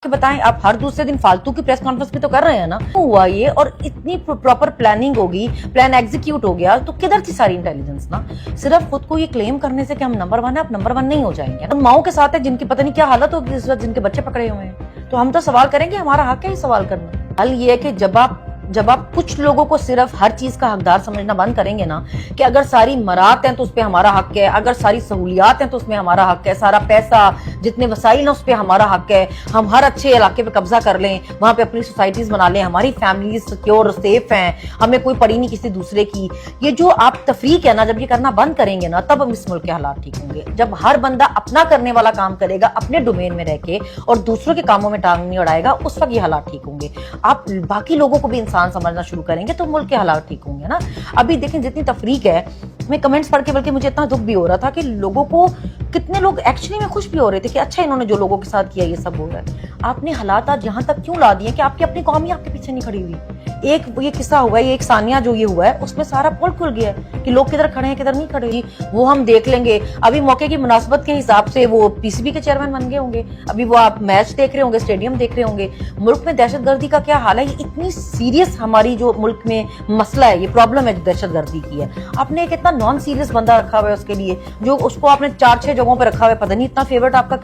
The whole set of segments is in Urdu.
کہ بتائیں آپ ہر دوسرے دن فالتو کی پریس کانفرنس بھی تو کر رہے ہیں نا. ہوا یہ اور اتنی پراپر پلاننگ ہوگی, پلان ایگزیکیوٹ ہو گیا, تو کدھر تھی ساری انٹیلیجنس نا؟ صرف خود کو یہ کلیم کرنے سے کہ ہم نمبر 1 ہے, آپ نمبر 1 نہیں ہو جائیں گے. ان ماؤں کے ساتھ ہے جن کی پتہ نہیں کیا حالت ہوگی اس وقت, جن کے بچے پکڑے ہوئے ہیں. تو ہم تو سوال کریں گے, ہمارا حق ہے یہ سوال کرنا. حل یہ ہے کہ جب آپ کچھ لوگوں کو صرف ہر چیز کا حقدار سمجھنا بند کریں گے نا, کہ اگر ساری مرات ہیں تو اس پہ ہمارا حق ہے, اگر ساری سہولیات ہیں تو اس میں ہمارا حق ہے, سارا پیسہ جتنے وسائل ہیں اس پہ ہمارا حق ہے, ہم ہر اچھے علاقے پہ قبضہ کر لیں, وہاں پہ اپنی سوسائٹیز بنا لیں, ہماری فیملیز سیکیور سیف ہیں, ہمیں کوئی پڑی نہیں کسی دوسرے کی, یہ جو آپ تفریق ہے نا, جب یہ کرنا بند کریں گے نا تب ہم اس ملک کے حالات ٹھیک ہوں گے. جب ہر بندہ اپنا کرنے والا کام کرے گا اپنے ڈومین میں رہ کے اور دوسروں کے کاموں میں ٹانگ نہیں اڑائے گا, اس وقت یہ حالات ٹھیک ہوں گے. آپ باقی لوگوں کو بھی انسان سمجھنا شروع کریں گے تو ملک کے حالات ٹھیک ہوں گے نا. ابھی دیکھیں جتنی تفریق ہے, میں کمنٹس پڑھ کے بلکہ مجھے اتنا دکھ بھی ہو رہا تھا کہ لوگوں کو, کتنے لوگ ایکچولی میں خوش بھی ہو رہے تھے کہ اچھا انہوں نے جو لوگوں کے ساتھ کیا یہ سب ہو رہا ہے. آپ نے حالات آج یہاں تک کیوں لا دیے کہ آپ کی اپنی قوم ہی آپ کے پیچھے نہیں کھڑی ہوئی. ایک یہ قصہ ہوا ہے, یہ ایک ثانیہ جو یہ ہوا ہے, اس میں سارا پول کھل گیا ہے کہ لوگ کدھر کھڑے ہیں کدھر نہیں کھڑے. وہ ہم دیکھ لیں گے. ابھی موقع کی مناسبت کے حساب سے وہ پی سی بی کے چیئرمین بن گئے ہوں گے, ابھی وہ آپ میچ دیکھ رہے ہوں گے, اسٹیڈیم دیکھ رہے ہوں گے. ملک میں دہشت گردی کا کیا حال ہے, یہ اتنی سیریس ہماری جو ملک میں مسئلہ ہے, یہ پرابلم ہے جو دہشت گردی کی ہے. آپ نے ایک اتنا نان سیریس بندہ رکھا ہوا ہے اس کے لیے, جو اس کو آپ نے 4-6 جگہوں پہ رکھا ہوا ہے, پتہ نہیں اتنا فیورٹ آپ کا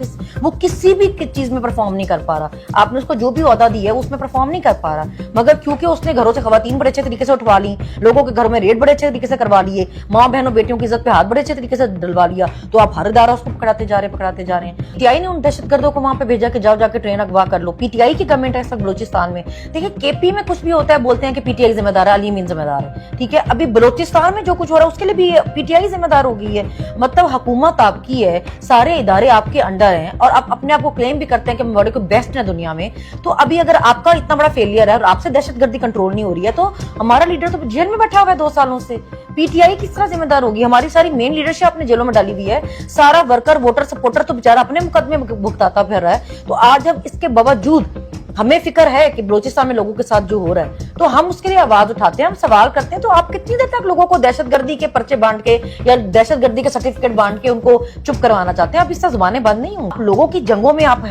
وہ کسی بھی چیز میں پرفارم نہیں کر پا رہا. آپ نے اس کو جو بھی عہدہ دی ہے اس میں پرفارم نہیں کر پا رہا, مگر کیونکہ اس نے گھروں سے خواتین بڑے اچھے طریقے سے اٹھوا لی, لوگوں کے گھروں میں ریٹ بڑے اچھے طریقے سے کروا لیے, ماں بہنوں بیٹیوں کی عزت پہ ہاتھ بڑے اچھے طریقے سے ڈلوا لیا, تو آپ ہر ادارہ اس کو پکڑاتے جا رہے ہیں. پی ٹی آئی نے ان دہشت گردوں کو وہاں پہ بھیجا کہ جاؤ جا کے ٹرین اغوا کر لو. پی ٹی آئی کی گورنمنٹ ہے اس وقت بلوچستان میں. دیکھیں کے پی میں کچھ بھی ہوتا ہے بولتے ہیں کہ پی ٹی آئی ذمہ دار ہے, علی امین ذمہ دار ہے, ٹھیک ہے. ابھی بلوچستان میں جو کچھ ہو رہا ہے اس کے لیے بھی پی ٹی آئی ذمہ دار ہو گئی ہے. مطلب حکومت آپ کی ہے, سارے ادارے آپ کے انڈر ہیں, اور آپ اپنے آپ کو کلیم بھی کرتے ہیں کہ بڑے کو بیسٹ ہیں دنیا میں. تو ابھی اگر آپ کا اتنا بڑا فیلئر ہے اور آپ سے دہشت گردی کنٹرول نہیں ہو رہی ہے, تو ہمارا لیڈر تو جیل میں بیٹھا ہوا ہے 2 سالوں سے. پی ٹی آئی کس طرح ذمہ دار ہوگی؟ ہماری ساری مین لیڈرشپ اپنے جیلوں میں ڈالی ہوئی ہے, سارا ورکر ووٹر سپورٹر تو بیچارہ اپنے مقدمے بھگتاتا پھر رہا ہے. تو آج ہم اس کے باوجود ہمیں فکر ہے کہ بلوچستان میں لوگوں کے ساتھ جو ہو رہا ہے, تو ہم اس کے لیے آواز اٹھاتے ہیں, ہم سوال کرتے ہیں. تو آپ کتنی دیر تک لوگوں کو دہشت گردی کے پرچے بانٹ کے یا دہشت گردی کے سرٹیفکیٹ بانٹ کے ان کو چپ کروانا چاہتے ہیں؟ آپ اس سے زبانیں بند نہیں ہوں. لوگوں کی جنگوں میں آپ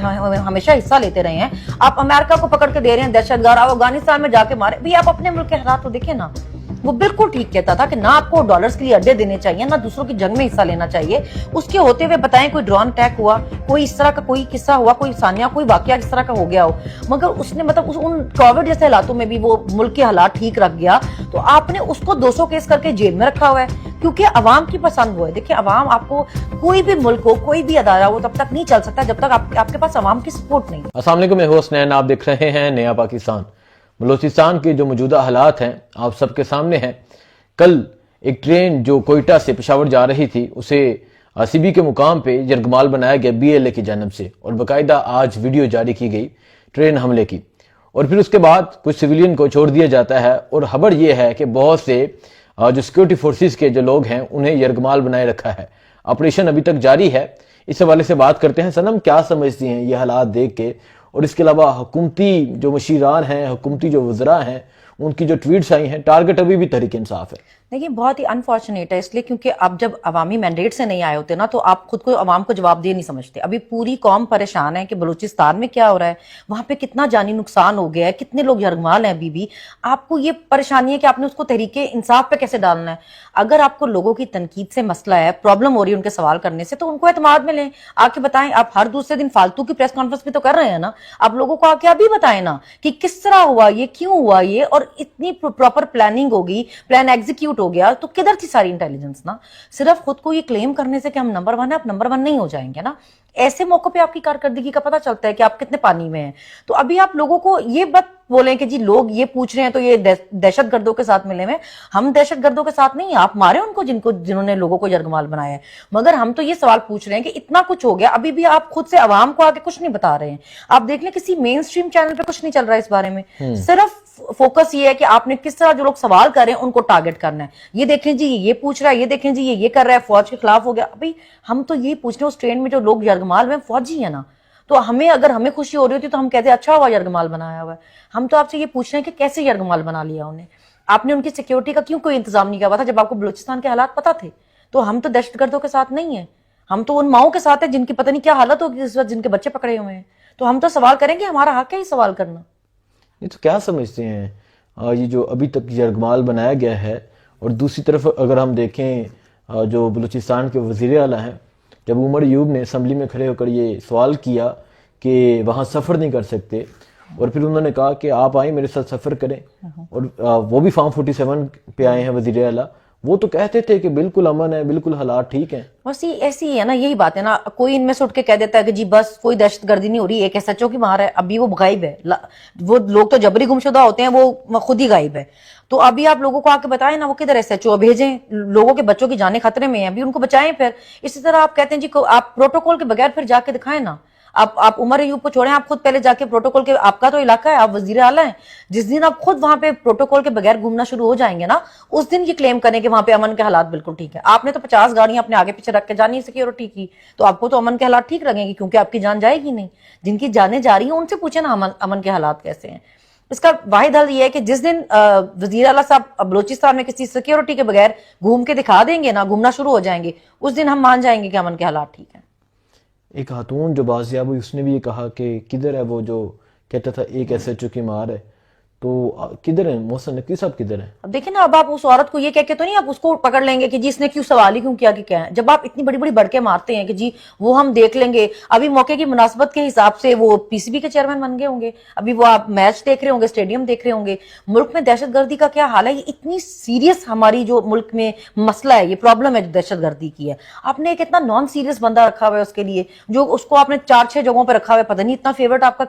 ہمیشہ حصہ لیتے رہے ہیں. آپ امریکہ کو پکڑ کے دے رہے ہیں دہشت گرد, آپ افغانستان میں جا کے مارے. بھی آپ اپنے ملک کے حالات تو دیکھیں نا. وہ بالکل ٹھیک کہتا تھا کہ نہ آپ کو ڈالرز کے لیے اڈے دینے چاہیے, نہ دوسروں کی جنگ میں حصہ لینا چاہیے. اس کے ہوتے ہوئے بتائیں کوئی ڈرون اٹیک ہوا, کوئی اس طرح کا کوئی قصہ ہوا, کوئی ثانیہ کوئی واقعہ اس طرح کا ہو گیا ہو, مگر اس نے مطلب ان کووڈ جیسے حالاتوں میں بھی وہ ملک کے حالات ٹھیک رکھ گیا. تو آپ نے اس کو 200 کیس کر کے جیل میں رکھا ہوا ہے, کیونکہ عوام کی پسند وہ ہے. دیکھیں عوام, آپ کو کوئی بھی ملک ہو, کوئی بھی ادارہ ہو, تب تک نہیں چل سکتا جب تک آپ کے پاس عوام کی سپورٹ نہیں. السلام علیکم, میں ہوسٹ نین, آپ دیکھ رہے ہیں نیا پاکستان. بلوچستان کے جو موجودہ حالات ہیں آپ سب کے سامنے ہیں. کل ایک ٹرین جو کوئٹہ سے پشاور جا رہی تھی, اسے سی بی کے مقام پہ یرغمال بنایا گیا بی ایل اے کی جانب سے, اور باقاعدہ آج ویڈیو جاری کی گئی ٹرین حملے کی. اور پھر اس کے بعد کچھ سویلین کو چھوڑ دیا جاتا ہے, اور خبر یہ ہے کہ بہت سے جو سیکیورٹی فورسز کے جو لوگ ہیں انہیں یرغمال بنائے رکھا ہے. آپریشن ابھی تک جاری ہے. اس حوالے سے بات کرتے ہیں. صنم, کیا سمجھتی ہیں یہ حالات دیکھ کے, اور اس کے علاوہ حکومتی جو مشیران ہیں, حکومتی جو وزراء ہیں, ان کی جو ٹویٹس آئی ہیں, ٹارگٹ ابھی بھی تحریک انصاف ہے. دیکھیں بہت ہی انفارچونیٹ ہے اس لیے کیونکہ اب جب عوامی مینڈیٹ سے نہیں آئے ہوتے نا, تو آپ خود کو عوام کو جواب دے نہیں سمجھتے. ابھی پوری قوم پریشان ہے کہ بلوچستان میں کیا ہو رہا ہے, وہاں پہ کتنا جانی نقصان ہو گیا ہے, کتنے لوگ یرغمال ہیں ابھی بھی. آپ کو یہ پریشانی ہے کہ آپ نے اس کو تحریک انصاف پہ کیسے ڈالنا ہے. اگر آپ کو لوگوں کی تنقید سے مسئلہ ہے, پرابلم ہو رہی ہے ان کے سوال کرنے سے, تو ان کو اعتماد میں لیں. آ کے بتائیں, آپ ہر دوسرے دن فالتو کی پریس کانفرنس بھی تو کر رہے ہیں نا, آپ لوگوں کو آ کے ابھی بتائیں نا کہ کس طرح ہوا یہ, کیوں ہوا یہ, اور اتنی پراپر پلاننگ ہوگی, پلان ایگزیکیوٹ ہو گیا, تو کدھر تھی ساری انٹیلیجنس نا؟ صرف خود کو یہ کلیم کرنے سے کہ ہم نمبر 1 ہے, آپ نمبر 1 نہیں ہو جائیں گے نا. ایسے موقع پہ آپ کی کارکردگی کا پتہ چلتا ہے کہ آپ کتنے پانی میں ہیں. تو ابھی آپ لوگوں کو یہ بات بولیں کہ جی لوگ یہ پوچھ رہے ہیں تو یہ دہشت گردوں کے ساتھ ملے ہوئے. ہم دہشت گردوں کے ساتھ نہیں ہیں, آپ مارے ان کو جنہوں نے لوگوں کو یرغمال بنایا ہے. مگر ہم تو یہ سوال پوچھ رہے ہیں کہ اتنا کچھ ہو گیا, ابھی بھی آپ خود سے عوام کو آگے کچھ نہیں بتا رہے ہیں. آپ دیکھ لیں کسی مین سٹریم چینل پہ کچھ نہیں چل رہا ہے اس بارے میں. صرف فوکس یہ ہے کہ آپ نے کس طرح جو لوگ سوال کر رہے ہیں ان کو ٹارگٹ کرنا ہے. یہ دیکھیں جی یہ پوچھ رہا ہے, یہ دیکھیں جی یہ کر رہا ہے, فوج کے خلاف ہو گیا. ابھی ہم تو یہ پوچھ رہے ہیں اس ٹرین میں جو لوگ یرغمال ہوئے فوجی ہیں نا, تو اگر ہمیں خوشی ہو رہی ہوتی تو ہم کہتے ہیں اچھا ہوا یرغمال بنایا ہوا ہے. ہم تو آپ سے یہ پوچھ رہے ہیں کہ کیسے یرغمال بنا لیا انہیں, آپ نے ان کی سیکیورٹی کا کیوں کوئی انتظام نہیں کیا ہوا تھا جب آپ کو بلوچستان کے حالات پتہ تھے. تو ہم تو دہشت گردوں کے ساتھ نہیں ہیں, ہم تو ان ماؤں کے ساتھ ہیں جن کی پتہ نہیں کیا حالت ہوگی اس وقت, جن کے بچے پکڑے ہوئے ہیں. تو ہم تو سوال کریں گے, ہمارا حق ہے یہ سوال کرنا. یہ تو کیا سمجھتے ہیں یہ جو ابھی تک یرغمال بنایا گیا ہے, اور دوسری طرف اگر ہم دیکھیں جو بلوچستان کے وزیر اعلیٰ ہیں, جب عمر ایوب نے اسمبلی میں کھڑے ہو کر یہ سوال کیا کہ وہاں سفر نہیں کر سکتے, اور پھر انہوں نے کہا کہ آپ آئیں میرے ساتھ سفر کریں, اور وہ بھی فارم 47 پہ آئے ہیں وزیر اعلیٰ, وہ تو کہتے تھے کہ بالکل امن ہے, بالکل حالات ٹھیک ہیں. بس ایسی ہی ہے نا, یہی بات ہے نا, کوئی ان میں سے اٹھ کے کہہ دیتا ہے کہ جی بس کوئی دہشت گردی نہیں ہو رہی, ایک ایس ایچ او کی مار ہے, ابھی وہ غائب ہے, وہ لوگ تو جبری گمشدہ ہوتے ہیں, وہ خود ہی غائب ہے. تو ابھی آپ لوگوں کو آ کے بتائیں نا وہ کدھر ایس ایچ او بھیجیں, لوگوں کے بچوں کی جانیں خطرے میں ہیں, ابھی ان کو بچائیں. پھر اسی طرح آپ کہتے ہیں جی آپ پروٹوکول کے بغیر پھر جا کے دکھائیں نا. آپ عمر ایوب کو چھوڑیں, آپ خود پہلے جا کے پروٹوکول کے, آپ کا تو علاقہ ہے, آپ وزیر اعلیٰ ہیں, جس دن آپ خود وہاں پہ پروٹوکول کے بغیر گھومنا شروع ہو جائیں گے نا, اس دن یہ کلیم کریں کہ وہاں پہ امن کے حالات بالکل ٹھیک ہے. آپ نے تو 50 گاڑیاں اپنے آگے پیچھے رکھ کے جانی سیکیورٹی کی, تو آپ کو تو امن کے حالات ٹھیک لگیں گے, کیونکہ آپ کی جان جائے گی نہیں. جن کی جانیں جا رہی ہیں ان سے پوچھیں نا امن کے حالات کیسے ہیں. اس کا واحد حل یہ ہے کہ جس دن وزیر اعلیٰ صاحب بلوچستان میں کسی سیکیورٹی کے بغیر گھوم کے دکھا دیں گے نا, گھومنا شروع ہو جائیں گے, اس دن ہم مان جائیں گے کہ امن کے حالات ٹھیک ہیں. ایک خاتون جو بازیاب ہوئی اس نے بھی یہ کہا کہ کدھر ہے وہ جو کہتا تھا ایک ایس ایچ او کی مار ہے, تو کدھر ہیں محسن نقوی صاحب, کدھر ہیں؟ اب دیکھیں نا, اب آپ اس عورت کو یہ کہہ کے تو نہیں آپ اس کو پکڑ لیں گے کہ جی اس نے کیوں سوال ہی کیوں کیا کہ کیا ہے. جب آپ اتنی بڑی بڑی بڑکیں مارتے ہیں کہ جی وہ ہم دیکھ لیں گے, ابھی موقع کی مناسبت کے حساب سے وہ پی سی بی کے چیئرمین بن گئے ہوں گے, ابھی وہ آپ میچ دیکھ رہے ہوں گے, اسٹیڈیم دیکھ رہے ہوں گے. ملک میں دہشت گردی کا کیا حال ہے, یہ اتنی سیریس ہماری جو ملک میں مسئلہ ہے, یہ پرابلم ہے جو دہشت گردی کی ہے. آپ نے ایک اتنا نان سیریس بندہ رکھا ہوا ہے اس کے لیے, جو اس کو آپ نے 4-6 جگہوں پہ رکھا ہوا ہے, پتہ نہیں اتنا فیورٹ آپ کا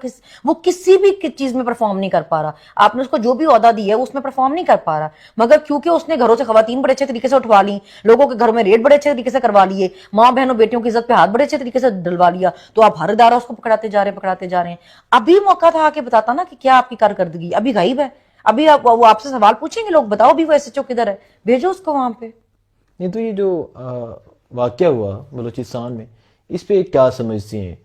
وہ کسی بھی چیز میں پرفارم نہیں کر پا رہا. آپ نے اس کو جو بھی عہدہ دی ہے اس میں پرفارم نہیں کر پا رہا, مگر کیونکہ اس نے گھروں سے خواتین بڑے اچھے طریقے سے اٹھوا لی, لوگوں کے گھروں میں ریڈ بڑے اچھے طریقے سے کروا لیے, ماں بہنوں بیٹیوں کی عزت پہ ہاتھ بڑے اچھے طریقے سے ڈلوا لیا, تو آپ ہر ادارہ اس کو پکڑاتے جا رہے ہیں. ابھی موقع تھا کہ بتاتا نا کہ کیا آپ کی کارکردگی, ابھی غائب ہے. ابھی وہ آپ سے سوال پوچھیں گے لوگ, بتاؤ بھی وہ ایس ایچ او کدھر ہے, بھیجو اس کو وہاں پہ. نہیں تو یہ جو واقعہ ہوا بلوچستان میں, اس پہ کیا سمجھتے ہیں,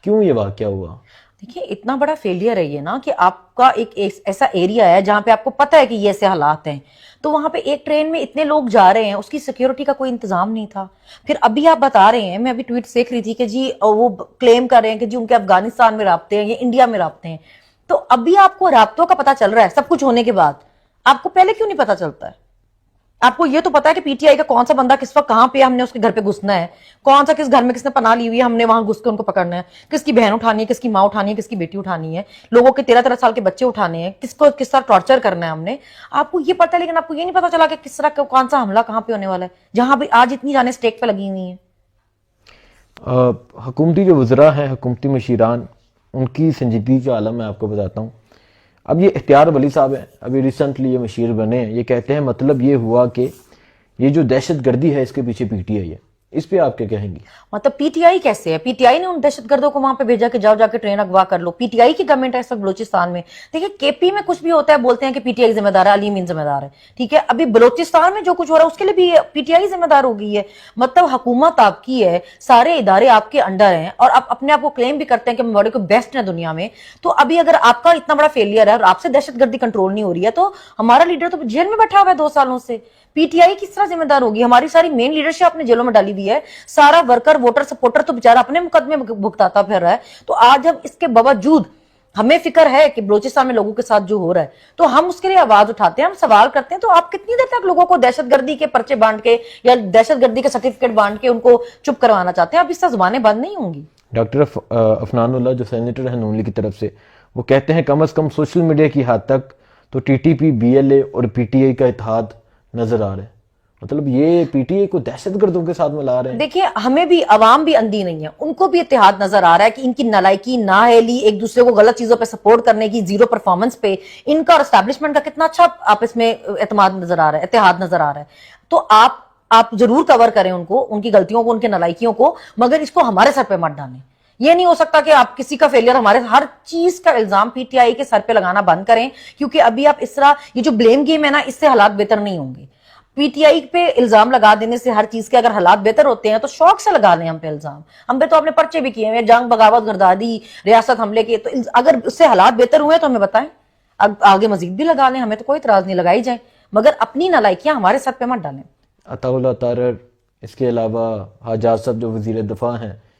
کیوں یہ واقعہ ہوا؟ دیکھیں اتنا بڑا فیلئر ہے یہ نا, کہ آپ کا ایک ایسا ایریا ہے جہاں پہ آپ کو پتہ ہے کہ یہ ایسے حالات ہیں, تو وہاں پہ ایک ٹرین میں اتنے لوگ جا رہے ہیں, اس کی سیکیورٹی کا کوئی انتظام نہیں تھا. پھر ابھی آپ بتا رہے ہیں, میں ابھی ٹویٹ دیکھ رہی تھی کہ جی وہ کلیم کر رہے ہیں کہ جی ان کے افغانستان میں رابطے ہیں یا انڈیا میں رابطے ہیں. تو ابھی آپ کو رابطوں کا پتہ چل رہا ہے سب کچھ ہونے کے بعد, آپ کو پہلے کیوں نہیں پتہ چلتا ہے؟ آپ کو یہ تو پتا ہے کہ پی ٹی آئی کا کون سا بندہ کس وقت کہاں پہ ہم نے اس کے گھر پہ گھسنا ہے, کون سا کس گھر میں کس نے پناہ لی ہوئی ہے, ہم نے وہاں گھس کے ان کو پکڑنا ہے, کس کی بہن اٹھانی ہے, کس کی ماں اٹھانی ہے, کس کی بیٹی اٹھانی ہے, لوگوں کے 13-13 سال کے بچے اٹھانے ہیں, کس کو کس طرح ٹارچر کرنا ہے ہم نے. آپ کو یہ پتا ہے, لیکن آپ کو یہ نہیں پتا چلا کہ کس طرح کون سا حملہ کہاں پہ ہونے والا ہے, جہاں بھی آج اتنی جانیں اسٹیک پہ لگی ہوئی ہیں. حکومتی جو وزراء ہیں, حکومتی مشیران, ان کی سنجیدگی کا عالم میں آپ کو بتاتا ہوں. اب یہ اختیار ولی صاحب ہیں, ابھی ریسنٹلی یہ مشیر بنے ہیں, یہ کہتے ہیں مطلب یہ ہوا کہ یہ جو دہشت گردی ہے اس کے پیچھے پی ٹی آئی ہے. اس پہ آپ کیا کہیں گی؟ مطلب پی ٹی آئی کیسے ہے؟ پی ٹی آئی نے ان دہشت گردوں کو وہاں پہ بھیجا کہ جاؤ جا کے ٹرین اغوا کر لو. پی ٹی آئی کی گورنمنٹ ہے اس وقت بلوچستان میں. دیکھیں کے پی میں کچھ بھی ہوتا ہے بولتے ہیں کہ پی ٹی آئی ذمہ دار ہے, علی امین ذمہ دار ہے, ٹھیک ہے. ابھی بلوچستان میں جو کچھ ہو رہا ہے اس کے لیے بھی پی ٹی آئی ذمہ دار ہو گئی ہے. مطلب حکومت آپ کی ہے, سارے ادارے آپ کے انڈر ہیں, اور آپ اپنے آپ کو کلیم بھی کرتے ہیں کہ ہم بڑے کو بیسٹ ہیں دنیا میں. تو ابھی اگر آپ کا اتنا بڑا فیلئر ہے اور آپ سے دہشت گردی کنٹرول نہیں ہو رہی ہے, تو ہمارا لیڈر تو جیل میں بیٹھا ہوا ہے 2 سالوں سے. پی ٹی آئی کس طرح ذمہ دار ہوگی؟ ہماری ساری مین لیڈرشپ اپنے جیلوں میں ڈالی ہوئی ہے, سارا ورکر ووٹر سپورٹر تو بیچارہ اپنے مقدمے بھگتاتا پھر رہا ہے. تو آج ہم اس کے باوجود ہمیں فکر ہے کہ بلوچستان میں لوگوں کے ساتھ جو ہو رہا ہے, تو ہم اس کے لیے آواز اٹھاتے ہیں, ہم سوال کرتے ہیں. تو آپ کتنی دیر تک لوگوں کو دہشت گردی کے پرچے بانٹ کے یا دہشت گردی کے سرٹیفکیٹ بانٹ کے ان کو چپ کروانا چاہتے ہیں؟ اب اس سے زبانیں بند نہیں ہوں گی. ڈاکٹر عفنان اللہ جو سینیٹر ہیں نون لیگ کی طرف سے, وہ کہتے ہیں کم از کم سوشل میڈیا کی حد تک تو T T P, B L A اور پی ٹی آئی کا اتحاد نظر آ رہا ہے. مطلب یہ پی ٹی آئی کو دہشت گردوں کے ساتھ ملا رہے ہیں. دیکھیں ہمیں بھی, عوام بھی اندھی نہیں ہے, ان کو بھی اتحاد نظر آ رہا ہے کہ ان کی نالائکی, نااہلی, ایک دوسرے کو غلط چیزوں پہ سپورٹ کرنے کی, زیرو پرفارمنس پہ ان کا اور اسٹیبلشمنٹ کا کتنا اچھا آپس میں اعتماد نظر آ رہا ہے, اتحاد نظر آ رہا ہے. تو آپ ضرور کور کریں ان کو, ان کی غلطیوں کو, ان کی نالائکیوں کو, مگر اس کو ہمارے سر پہ مت ڈالیں. یہ نہیں ہو سکتا کہ آپ کسی کا فیلئر ہمارے, ہر چیز کا الزام پی ٹی آئی کے سر پہ لگانا بند کریں, کیونکہ ابھی آپ اس طرح یہ جو بلیم گیم ہے نا, اس سے حالات بہتر نہیں ہوں گے. پی ٹی آئی پہ الزام لگا دینے سے ہر چیز کے اگر حالات بہتر ہوتے ہیں تو شوق سے لگا لیں ہم پہ الزام. ہم پہ تو آپ نے پرچے بھی کیے ہیں, جنگ, بغاوت, گردادی, ریاست حملے کے, تو اگر اس سے حالات بہتر ہوئے تو ہمیں بتائیں, آگے مزید بھی لگا لیں, ہمیں تو کوئی اعتراض نہیں, لگائی جائیں, مگر اپنی نالائکیاں ہمارے سر پہ مت ڈالیں. عطاء اللہ تارڑ, اس کے علاوہ حاج صاحب جو وزیر دفاع ہیں,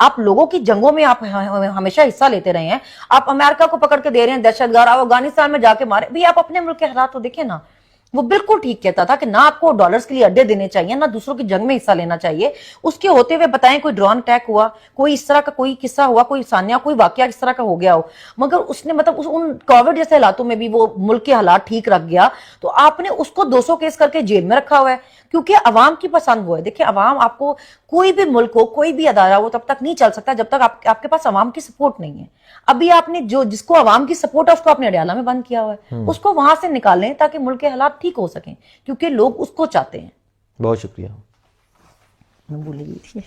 آپ لوگوں کی جنگوں میں آپ ہمیشہ حصہ لیتے رہے ہیں. آپ امریکہ کو پکڑ کے دے رہے ہیں دہشت گرد, آپ افغانستان میں جا کے مارے. بھی آپ اپنے ملک کے حالات تو دیکھیں نا. وہ بالکل ٹھیک کہتا تھا کہ نہ آپ کو ڈالرز کے لیے اڈے دینے چاہیے, نہ دوسروں کی جنگ میں حصہ لینا چاہیے. اس کے ہوتے ہوئے بتائیں کوئی ڈرون اٹیک ہوا, کوئی اس طرح کا کوئی قصہ ہوا, کوئی ثانیہ کوئی واقعہ اس طرح کا ہو گیا ہو, مگر اس نے مطلب ان کووڈ جیسے حالاتوں میں بھی وہ ملک کے حالات ٹھیک رکھ گیا, تو آپ نے اس کو 200 کیس کر کے جیل میں رکھا ہوا ہے, کیونکہ عوام کی پسند وہ ہے. دیکھیں عوام آپ کو کوئی بھی ملک ہو, کوئی بھی ادارہ ہو, تب تک نہیں چل سکتا جب تک آپ کے پاس عوام کی سپورٹ نہیں ہے. ابھی آپ نے جس کو عوام کی سپورٹ ہے اس کو آپ نے اڈیالہ میں بند کیا ہوا ہے, اس کو وہاں سے نکالیں تاکہ ملک کے حالات ٹھیک ہو سکیں, کیونکہ لوگ اس کو چاہتے ہیں. بہت شکریہ. میں بھول گئی تھی.